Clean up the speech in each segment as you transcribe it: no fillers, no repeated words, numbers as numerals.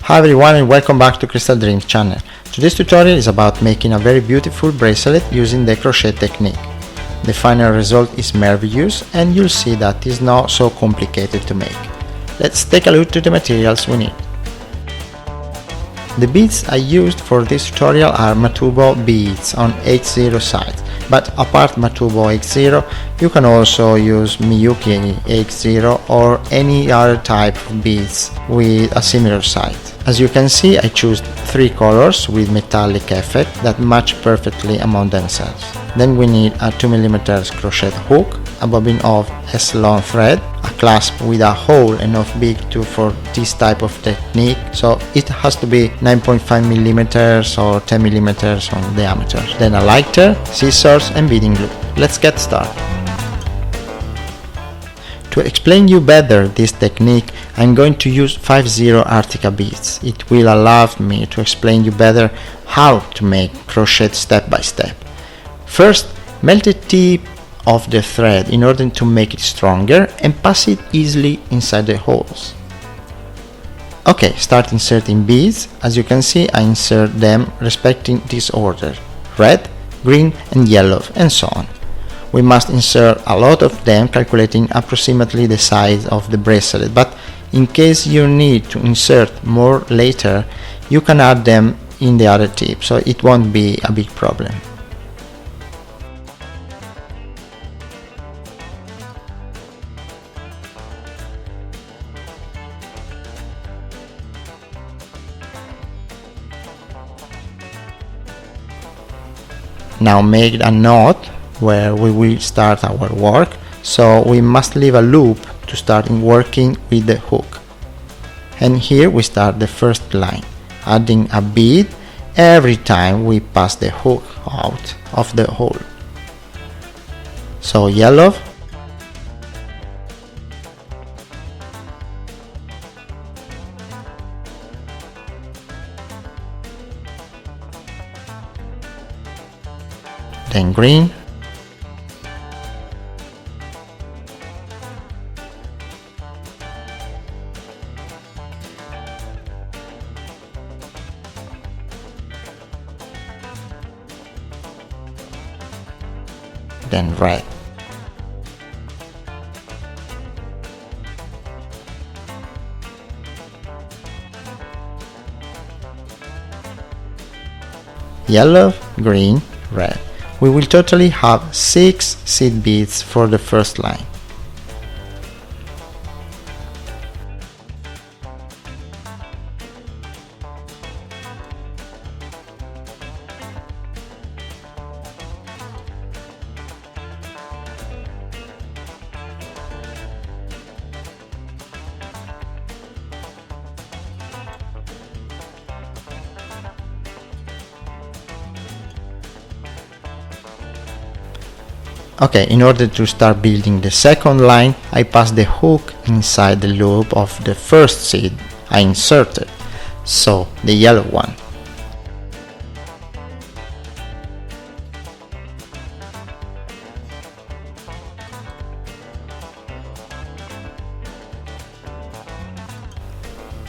Hi everyone and welcome back to Crystal Dreams channel. Today's tutorial is about making a very beautiful bracelet using the crochet technique. The final result is marvelous and you'll see that it's not so complicated to make. Let's take a look at the materials we need. The beads I used for this tutorial are Matubo beads on H0 sides, but apart Matubo H0 you can also use Miyuki H0 or any other type of beads with a similar side. As you can see, I chose 3 colors with metallic effect that match perfectly among themselves. Then we need a 2mm crochet hook, a bobbin of S-long thread, a clasp with a hole enough big for this type of technique, so it has to be 9.5mm or 10mm on diameter. Then a lighter, scissors and beading glue. Let's get started. To explain you better this technique, I'm going to use 50 Artica beads. It will allow me to explain you better how to make crochet step by step. First, melt the tip of the thread in order to make it stronger and pass it easily inside the holes. Okay, start inserting beads. As you can see, I insert them respecting this order: red, green and yellow, and so on. We must insert a lot of them, calculating approximately the size of the bracelet, but in case you need to insert more later, you can add them in the other tip, so it won't be a big problem. Now make a knot where we will start our work, so we must leave a loop to start working with the hook. And here we start the first line, adding a bead every time we pass the hook out of the hole. So yellow, then green, then red. Yellow, green, red. We will totally have 6 seed beads for the first line. Okay, in order to start building the second line, I pass the hook inside the loop of the first seed I inserted, so the yellow one.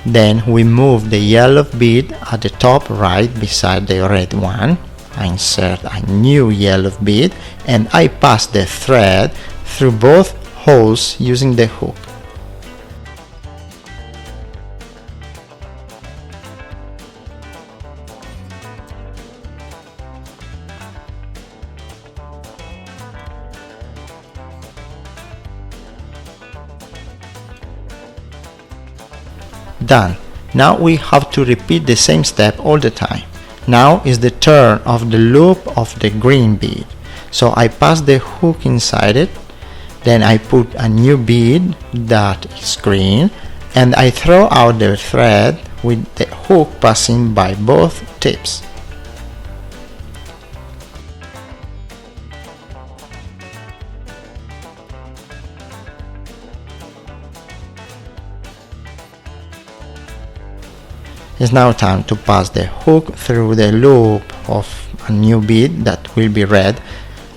Then we move the yellow bead at the top right beside the red one. I insert a new yellow bead and I pass the thread through both holes using the hook. Done. Now we have to repeat the same step all the time. Now is the turn of the loop of the green bead. So I pass the hook inside it, then I put a new bead that is green, and I throw out the thread with the hook passing by both tips. It's now time to pass the hook through the loop of a new bead that will be red.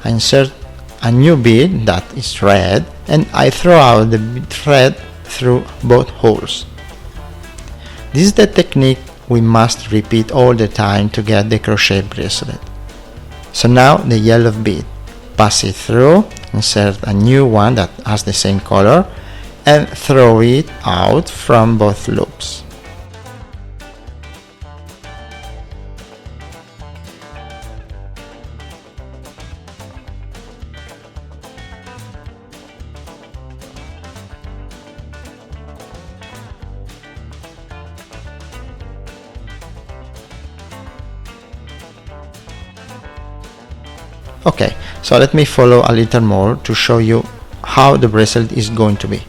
I insert a new bead that is red and I throw out the thread through both holes. This is the technique we must repeat all the time to get the crochet bracelet. So now the yellow bead, pass it through, insert a new one that has the same color, and throw it out from both loops. Okay, so let me follow a little more to show you how the bracelet is going to be.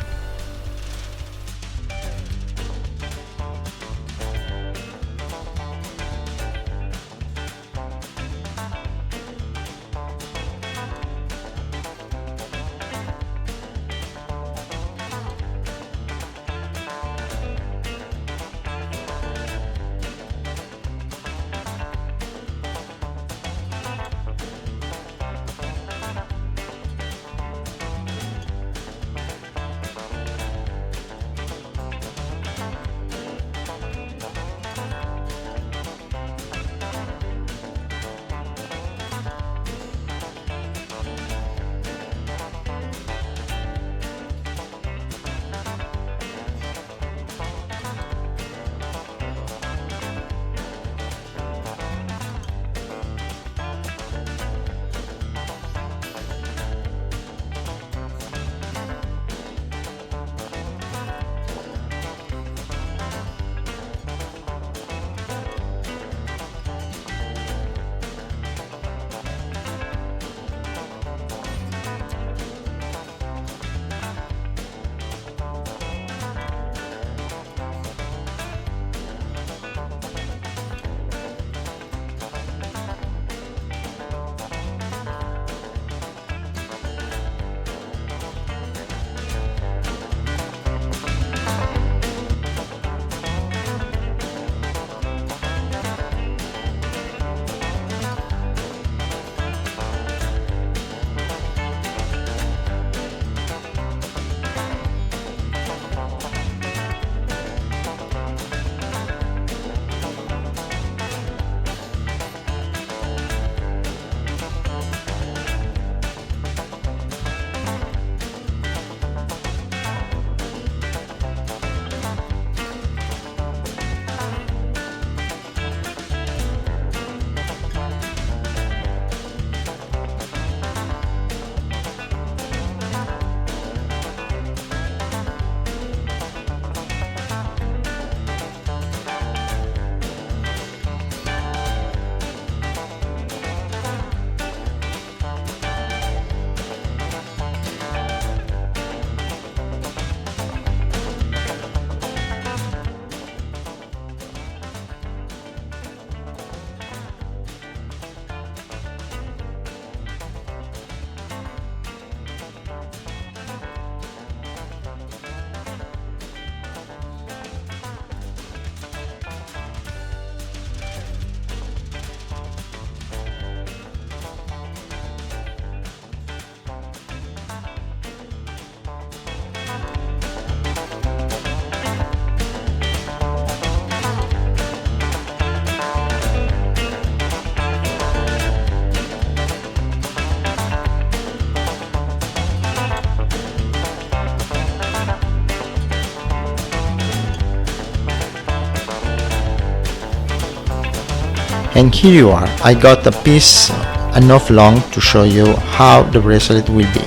And here you are. I got a piece enough long to show you how the bracelet will be.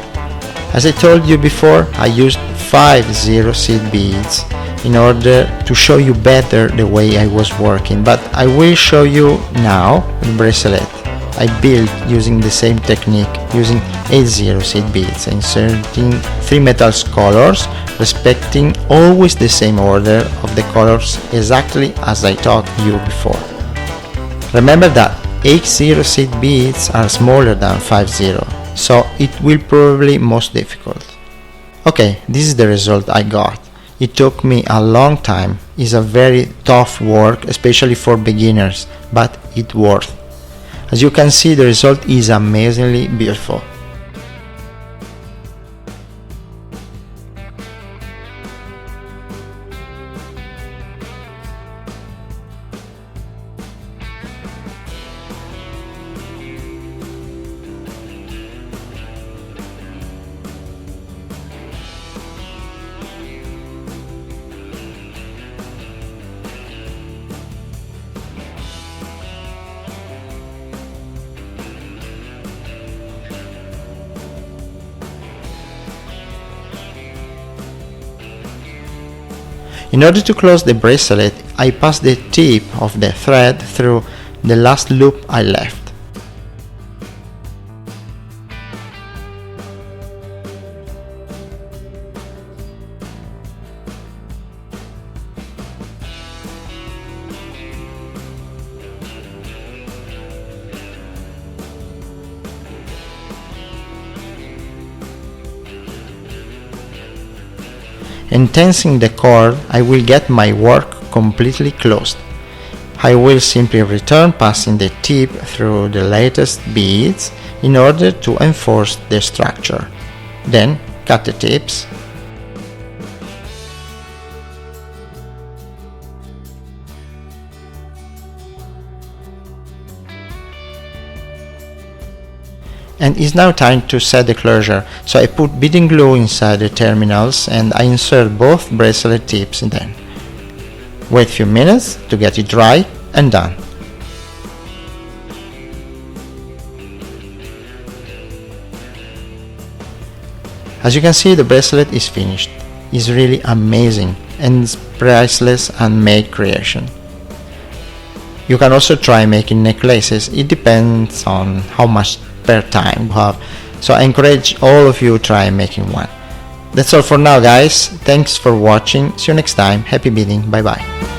As I told you before, I used 5 zero seed beads in order to show you better the way I was working, but I will show you now the bracelet I built using the same technique, using 8 zero seed beads, inserting 3 metals colors, respecting always the same order of the colors exactly as I taught you before. Remember that 8 zero seed beads are smaller than 5 zero, so it will probably most difficult. Okay, this is the result I got. It took me a long time. It's a very tough work, especially for beginners, but it's worth. As you can see, the result is amazingly beautiful. In order to close the bracelet, I pass the tip of the thread through the last loop I left. And tensing the cord, I will get my work completely closed. I will simply return passing the tip through the latest beads in order to enforce the structure. Then cut the tips. And it's now time to set the closure, so I put beading glue inside the terminals and I insert both bracelet tips in them. Wait a few minutes to get it dry and done. As you can see, the bracelet is finished. It's really amazing and it's priceless handmade creation. You can also try making necklaces. It depends on how much per time you have, so I encourage all of you to try making one. That's all for now, guys. Thanks for watching. See you next time. Happy beading. Bye bye.